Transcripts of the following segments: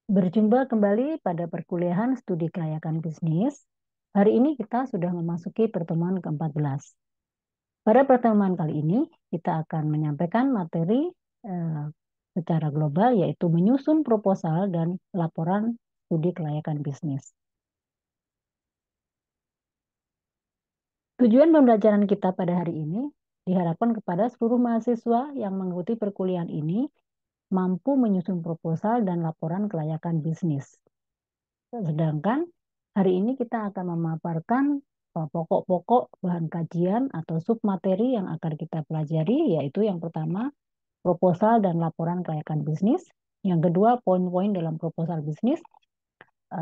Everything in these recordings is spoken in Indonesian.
Berjumpa kembali pada perkuliahan studi kelayakan bisnis. Hari ini kita sudah memasuki pertemuan ke-14. Pada pertemuan kali ini, kita akan menyampaikan materi eh, secara global, yaitu menyusun proposal dan laporan studi kelayakan bisnis. Tujuan pembelajaran kita pada hari ini diharapkan kepada seluruh mahasiswa yang mengikuti perkuliahan ini mampu menyusun proposal dan laporan kelayakan bisnis. Sedangkan hari ini kita akan memaparkan pokok-pokok bahan kajian atau submateri yang akan kita pelajari, yaitu yang pertama, proposal dan laporan kelayakan bisnis. Yang kedua, poin-poin dalam proposal bisnis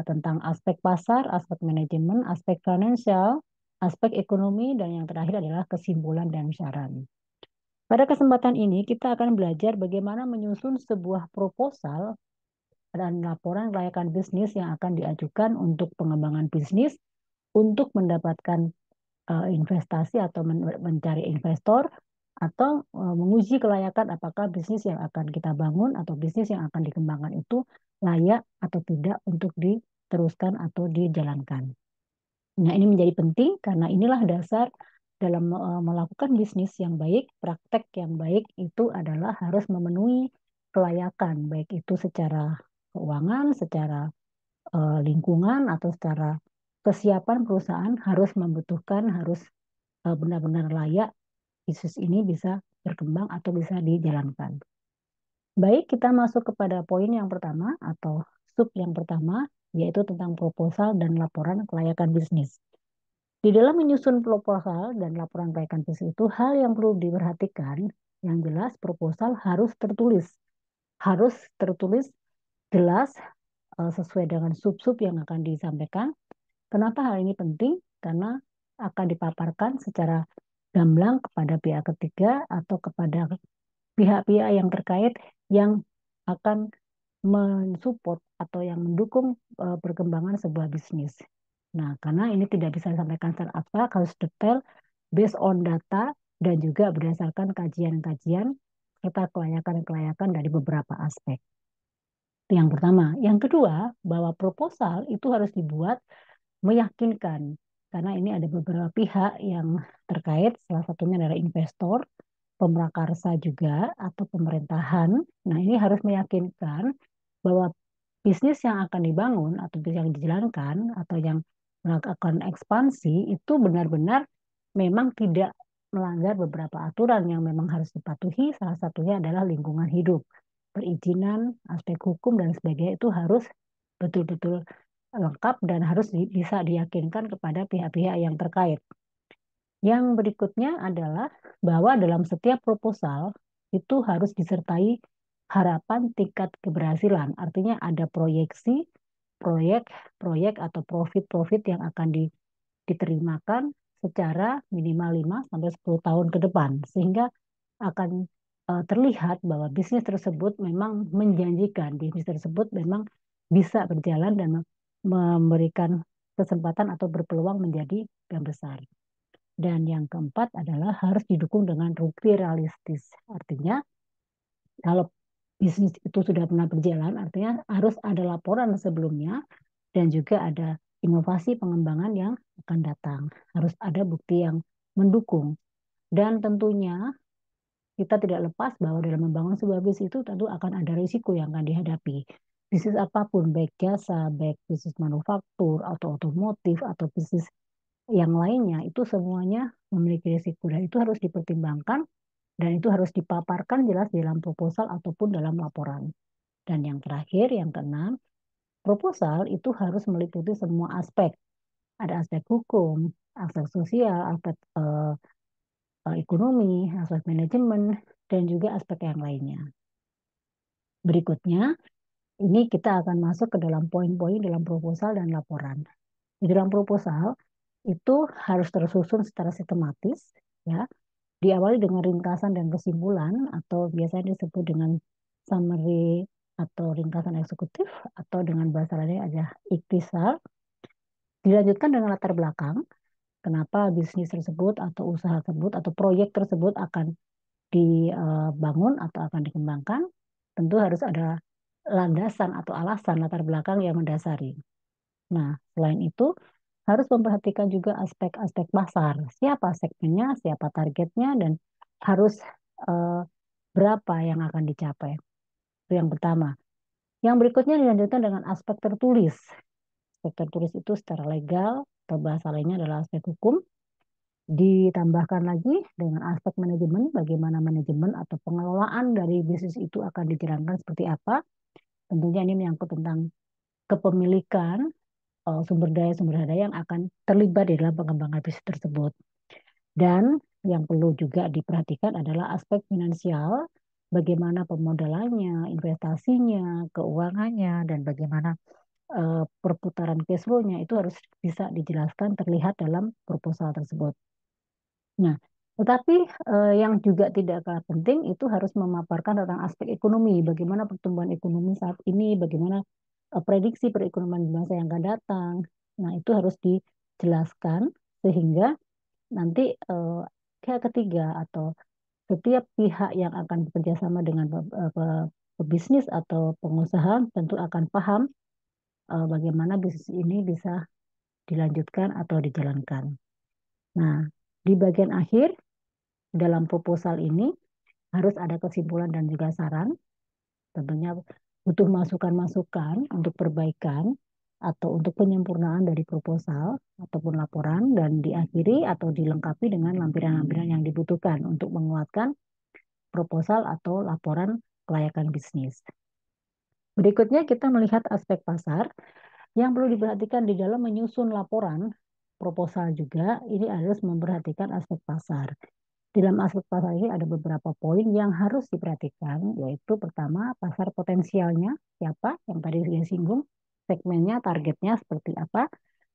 tentang aspek pasar, aspek manajemen, aspek finansial, aspek ekonomi, dan yang terakhir adalah kesimpulan dan saran. Pada kesempatan ini, kita akan belajar bagaimana menyusun sebuah proposal dan laporan kelayakan bisnis yang akan diajukan untuk pengembangan bisnis untuk mendapatkan investasi atau mencari investor atau menguji kelayakan apakah bisnis yang akan kita bangun atau bisnis yang akan dikembangkan itu layak atau tidak untuk diteruskan atau dijalankan. Nah, ini menjadi penting karena inilah dasar dalam melakukan bisnis yang baik, praktek yang baik itu adalah harus memenuhi kelayakan, baik itu secara keuangan, secara lingkungan, atau secara kesiapan perusahaan harus membutuhkan, harus benar-benar layak bisnis ini bisa berkembang atau bisa dijalankan. Baik, kita masuk kepada poin yang pertama atau sub yang pertama, yaitu tentang proposal dan laporan kelayakan bisnis. Di dalam menyusun proposal dan laporan kelayakan bisnis itu hal yang perlu diperhatikan, yang jelas proposal harus tertulis jelas sesuai dengan sub-sub yang akan disampaikan. Kenapa hal ini penting? Karena akan dipaparkan secara gamblang kepada pihak ketiga atau kepada pihak-pihak yang terkait yang akan mensupport atau yang mendukung perkembangan sebuah bisnis. Nah, karena ini tidak bisa disampaikan secara abstrak, harus detail, based on data, dan juga berdasarkan kajian-kajian serta kelayakan-kelayakan dari beberapa aspek. Itu yang pertama. Yang kedua, bahwa proposal itu harus dibuat meyakinkan, karena ini ada beberapa pihak yang terkait, salah satunya adalah investor, pemrakarsa juga, atau pemerintahan. Nah, ini harus meyakinkan bahwa bisnis yang akan dibangun atau bisnis yang dijalankan atau yang melakukan ekspansi itu benar-benar memang tidak melanggar beberapa aturan yang memang harus dipatuhi. Salah satunya adalah lingkungan hidup, perizinan, aspek hukum dan sebagainya itu harus betul-betul lengkap dan harus bisa diyakinkan kepada pihak-pihak yang terkait. Yang berikutnya adalah bahwa dalam setiap proposal itu harus disertai harapan tingkat keberhasilan. Artinya ada proyeksi proyek-proyek atau profit-profit yang akan diterimakan secara minimal 5 sampai 10 tahun ke depan, sehingga akan terlihat bahwa bisnis tersebut memang menjanjikan, bisnis tersebut memang bisa berjalan dan memberikan kesempatan atau berpeluang menjadi yang besar. Dan yang keempat adalah harus didukung dengan rugi realistis. Artinya kalau bisnis itu sudah pernah berjalan, artinya harus ada laporan sebelumnya dan juga ada inovasi pengembangan yang akan datang. Harus ada bukti yang mendukung. Dan tentunya kita tidak lepas bahwa dalam membangun sebuah bisnis itu tentu akan ada risiko yang akan dihadapi. Bisnis apapun, baik jasa, baik bisnis manufaktur, atau otomotif, atau bisnis yang lainnya, itu semuanya memiliki risiko. Dan itu harus dipertimbangkan, dan itu harus dipaparkan jelas dalam proposal ataupun dalam laporan. Dan yang terakhir, yang keenam, proposal itu harus meliputi semua aspek. Ada aspek hukum, aspek sosial, aspek ekonomi, aspek manajemen, dan juga aspek yang lainnya. Berikutnya, ini kita akan masuk ke dalam poin-poin dalam proposal dan laporan. Di dalam proposal itu harus tersusun secara sistematis, ya. Diawali dengan ringkasan dan kesimpulan atau biasanya disebut dengan summary atau ringkasan eksekutif atau dengan bahasa lainnya ada ikhtisar. Dilanjutkan dengan latar belakang, kenapa bisnis tersebut atau usaha tersebut atau proyek tersebut akan dibangun atau akan dikembangkan. Tentu harus ada landasan atau alasan latar belakang yang mendasari. Nah, selain itu harus memperhatikan juga aspek-aspek pasar. Siapa segmennya, siapa targetnya, dan harus eh, berapa yang akan dicapai. Itu yang pertama. Yang berikutnya dilanjutkan dengan aspek tertulis. Aspek tertulis itu secara legal atau bahasa lainnya adalah aspek hukum. Ditambahkan lagi dengan aspek manajemen, bagaimana manajemen atau pengelolaan dari bisnis itu akan dijalankan seperti apa. Tentunya ini menyangkut tentang kepemilikan sumber daya yang akan terlibat di dalam pengembangan bisnis tersebut. Dan yang perlu juga diperhatikan adalah aspek finansial, bagaimana pemodalannya, investasinya, keuangannya, dan bagaimana perputaran cash flow-nya itu harus bisa dijelaskan terlihat dalam proposal tersebut. Nah, tetapi yang juga tidak kalah penting itu harus memaparkan tentang aspek ekonomi, bagaimana pertumbuhan ekonomi saat ini, bagaimana prediksi perekonomian di masa yang akan datang. Nah, itu harus dijelaskan sehingga nanti pihak ketiga atau setiap pihak yang akan bekerja sama dengan pebisnis atau pengusaha tentu akan paham bagaimana bisnis ini bisa dilanjutkan atau dijalankan. Nah, di bagian akhir dalam proposal ini harus ada kesimpulan dan juga saran. Tentunya butuh masukan-masukan untuk perbaikan atau untuk penyempurnaan dari proposal ataupun laporan dan diakhiri atau dilengkapi dengan lampiran-lampiran yang dibutuhkan untuk menguatkan proposal atau laporan kelayakan bisnis. Berikutnya kita melihat aspek pasar yang perlu diperhatikan di dalam menyusun laporan proposal juga ini harus memperhatikan aspek pasar. Di dalam aspek pasar ini ada beberapa poin yang harus diperhatikan, yaitu pertama pasar potensialnya siapa yang tadi sudah singgung, segmennya, targetnya seperti apa,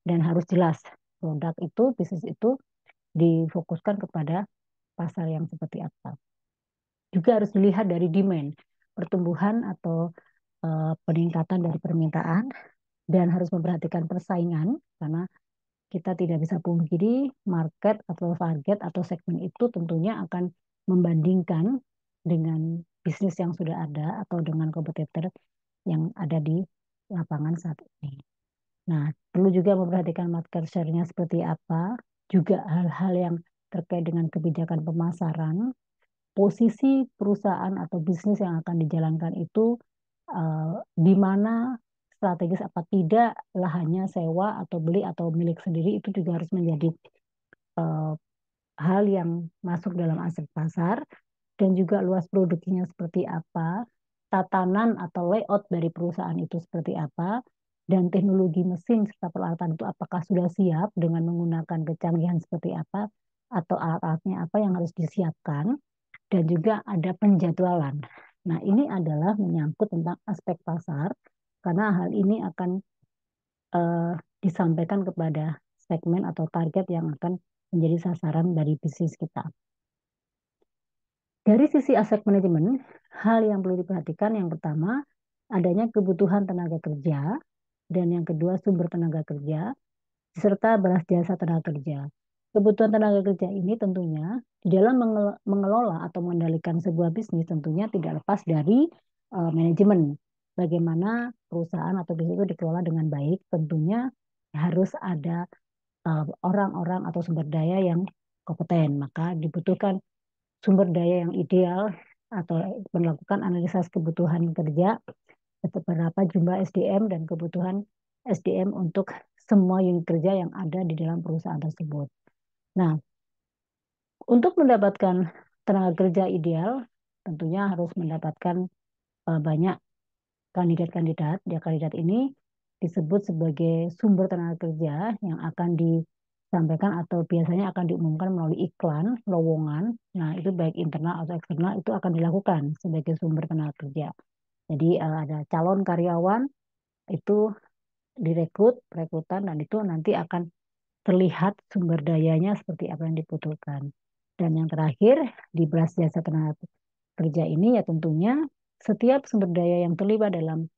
dan harus jelas produk itu, bisnis itu difokuskan kepada pasar yang seperti apa. Juga harus dilihat dari demand, pertumbuhan atau peningkatan dari permintaan, dan harus memperhatikan persaingan karena kita tidak bisa pungkiri market atau target atau segmen itu tentunya akan membandingkan dengan bisnis yang sudah ada atau dengan kompetitor yang ada di lapangan saat ini. Nah, perlu juga memperhatikan market share-nya seperti apa, juga hal-hal yang terkait dengan kebijakan pemasaran, posisi perusahaan atau bisnis yang akan dijalankan itu di mana strategis apa tidak, lahannya sewa atau beli atau milik sendiri itu juga harus menjadi eh, hal yang masuk dalam aset pasar dan juga luas produksinya seperti apa, tatanan atau layout dari perusahaan itu seperti apa, dan teknologi mesin serta peralatan itu apakah sudah siap dengan menggunakan kecanggihan seperti apa, atau alat-alatnya apa yang harus disiapkan, dan juga ada penjadwalan. Nah, ini adalah menyangkut tentang aspek pasar, karena hal ini akan eh, disampaikan kepada segmen atau target yang akan menjadi sasaran dari bisnis kita. Dari sisi aspek manajemen, hal yang perlu diperhatikan yang pertama, adanya kebutuhan tenaga kerja, dan yang kedua sumber tenaga kerja, serta balas jasa tenaga kerja. Kebutuhan tenaga kerja ini tentunya di dalam mengelola atau mengendalikan sebuah bisnis tentunya tidak lepas dari manajemen. Bagaimana perusahaan atau bisnis itu dikelola dengan baik, tentunya harus ada orang-orang atau sumber daya yang kompeten. Maka dibutuhkan sumber daya yang ideal atau melakukan analisis kebutuhan kerja, berapa jumlah SDM dan kebutuhan SDM untuk semua unit kerja yang ada di dalam perusahaan tersebut. Nah, untuk mendapatkan tenaga kerja ideal, tentunya harus mendapatkan banyak kandidat-kandidat. Ya, kandidat ini disebut sebagai sumber tenaga kerja yang akan disampaikan atau biasanya akan diumumkan melalui iklan, lowongan. Nah, itu baik internal atau eksternal itu akan dilakukan sebagai sumber tenaga kerja. Jadi ada calon karyawan itu direkrut, perekrutan, dan itu nanti akan terlihat sumber dayanya seperti apa yang dibutuhkan. Dan yang terakhir, di beras jasa tenaga kerja ini ya tentunya setiap sumber daya yang terlibat dalam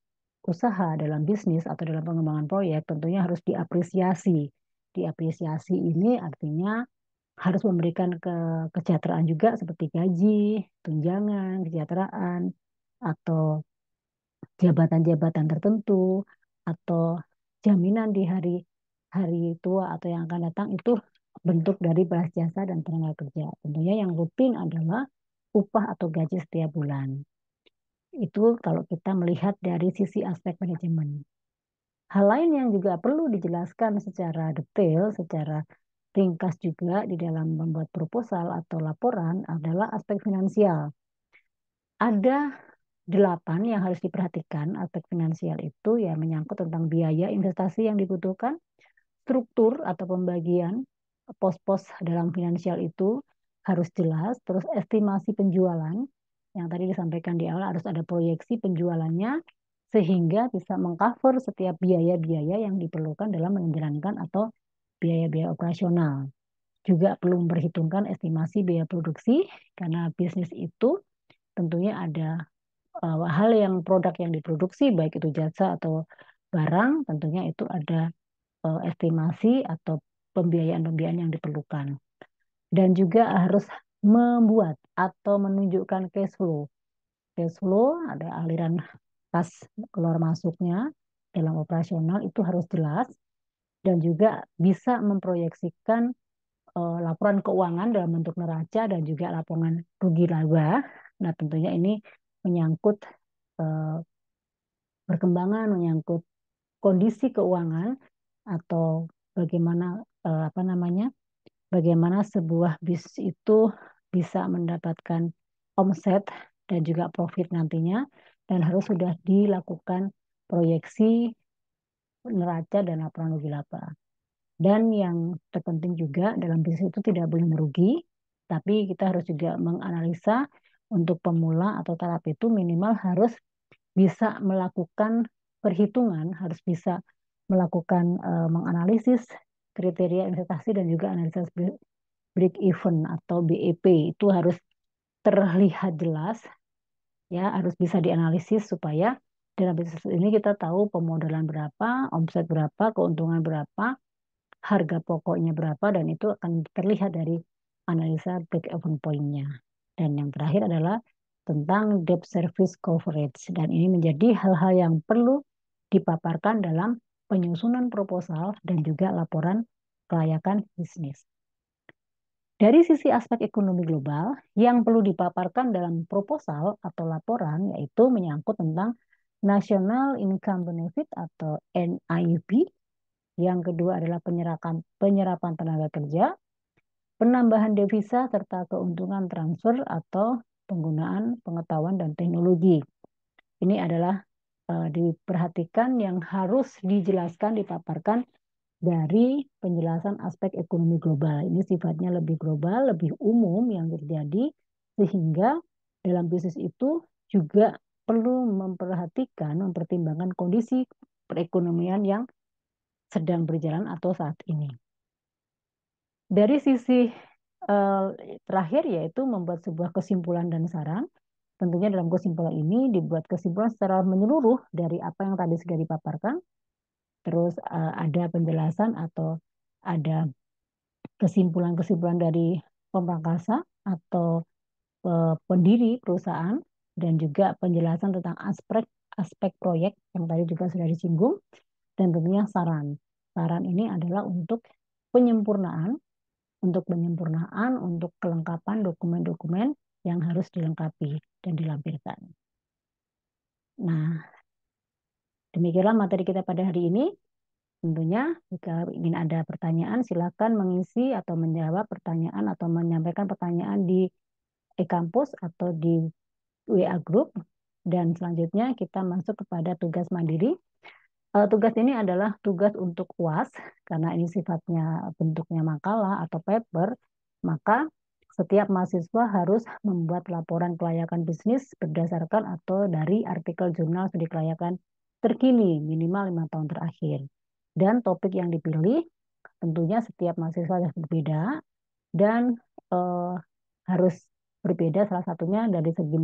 usaha, dalam bisnis, atau dalam pengembangan proyek tentunya harus diapresiasi. Diapresiasi ini artinya harus memberikan kesejahteraan juga seperti gaji, tunjangan, kesejahteraan, atau jabatan-jabatan tertentu atau jaminan di hari hari tua atau yang akan datang itu bentuk dari balas jasa dan tenaga kerja. Tentunya yang rutin adalah upah atau gaji setiap bulan. Itu kalau kita melihat dari sisi aspek manajemen. Hal lain yang juga perlu dijelaskan secara detail, secara ringkas juga di dalam membuat proposal atau laporan adalah aspek finansial. Ada 8 yang harus diperhatikan aspek finansial itu ya menyangkut tentang biaya investasi yang dibutuhkan, struktur atau pembagian pos-pos dalam finansial itu harus jelas, terus estimasi penjualan yang tadi disampaikan di awal harus ada proyeksi penjualannya sehingga bisa mengcover setiap biaya-biaya yang diperlukan dalam menjalankan atau biaya-biaya operasional. Juga perlu memperhitungkan estimasi biaya produksi karena bisnis itu tentunya ada hal yang produk yang diproduksi baik itu jasa atau barang tentunya itu ada estimasi atau pembiayaan-pembiayaan yang diperlukan. Dan juga harus membuat atau menunjukkan cash flow. Cash flow ada aliran kas keluar masuknya dalam operasional itu harus jelas dan juga bisa memproyeksikan laporan keuangan dalam bentuk neraca dan juga laporan rugi laba. Nah, tentunya ini menyangkut eh, perkembangan, menyangkut kondisi keuangan atau bagaimana apa namanya bagaimana sebuah bisnis itu bisa mendapatkan omset dan juga profit nantinya dan harus sudah dilakukan proyeksi neraca dan laporan rugi laba. Dan yang terpenting juga dalam bisnis itu tidak boleh merugi, tapi kita harus juga menganalisa untuk pemula atau taraf itu minimal harus bisa melakukan perhitungan, harus bisa melakukan menganalisis kriteria investasi dan juga analisis break even atau BEP itu harus terlihat jelas ya harus bisa dianalisis supaya dalam bisnis ini kita tahu pemodalan berapa, omset berapa, keuntungan berapa, harga pokoknya berapa dan itu akan terlihat dari analisa break even point-nya. Dan yang terakhir adalah tentang debt service coverage dan ini menjadi hal-hal yang perlu dipaparkan dalam penyusunan proposal dan juga laporan kelayakan bisnis. Dari sisi aspek ekonomi global, yang perlu dipaparkan dalam proposal atau laporan yaitu menyangkut tentang National Income Benefit atau NIB. Yang kedua adalah penyerapan tenaga kerja, penambahan devisa, serta keuntungan transfer atau penggunaan pengetahuan dan teknologi. Ini adalah diperhatikan yang harus dijelaskan, dipaparkan dari penjelasan aspek ekonomi global. Ini sifatnya lebih global, lebih umum yang terjadi, sehingga dalam bisnis itu juga perlu memperhatikan, mempertimbangkan kondisi perekonomian yang sedang berjalan atau saat ini. Dari sisi terakhir yaitu membuat sebuah kesimpulan dan saran. Tentunya dalam kesimpulan ini dibuat kesimpulan secara menyeluruh dari apa yang tadi sudah dipaparkan. Terus ada penjelasan atau ada kesimpulan-kesimpulan dari pemangkasa atau pendiri perusahaan dan juga penjelasan tentang aspek proyek yang tadi juga sudah disinggung dan tentunya saran. Saran ini adalah untuk penyempurnaan, untuk kelengkapan dokumen-dokumen yang harus dilengkapi dan dilampirkan. Nah, demikianlah materi kita pada hari ini. Tentunya jika ingin ada pertanyaan silakan mengisi atau menjawab pertanyaan atau menyampaikan pertanyaan di e-kampus atau di WA Group. Dan selanjutnya kita masuk kepada tugas mandiri. Tugas ini adalah tugas untuk UAS karena ini sifatnya bentuknya makalah atau paper, maka setiap mahasiswa harus membuat laporan kelayakan bisnis berdasarkan atau dari artikel jurnal studi kelayakan terkini minimal 5 tahun terakhir. Dan topik yang dipilih tentunya setiap mahasiswa harus berbeda dan harus berbeda salah satunya dari segi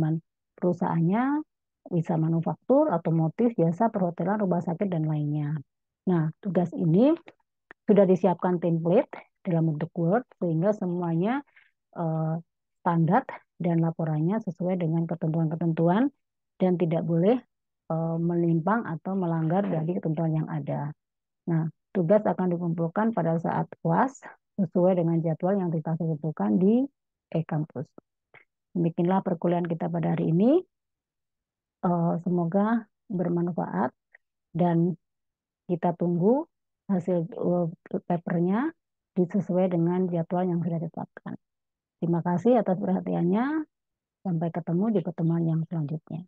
perusahaannya, bisa manufaktur, otomotif, jasa, perhotelan, rumah sakit, dan lainnya. Nah, tugas ini sudah disiapkan template dalam bentuk Word sehingga semuanya standar dan laporannya sesuai dengan ketentuan-ketentuan dan tidak boleh menyimpang atau melanggar dari ketentuan yang ada. Nah, tugas akan dikumpulkan pada saat UAS sesuai dengan jadwal yang kita tentukan di e-kampus. Demikianlah perkuliahan kita pada hari ini. Semoga bermanfaat dan kita tunggu hasil papernya sesuai dengan jadwal yang sudah ditetapkan. Terima kasih atas perhatiannya. Sampai ketemu di pertemuan yang selanjutnya.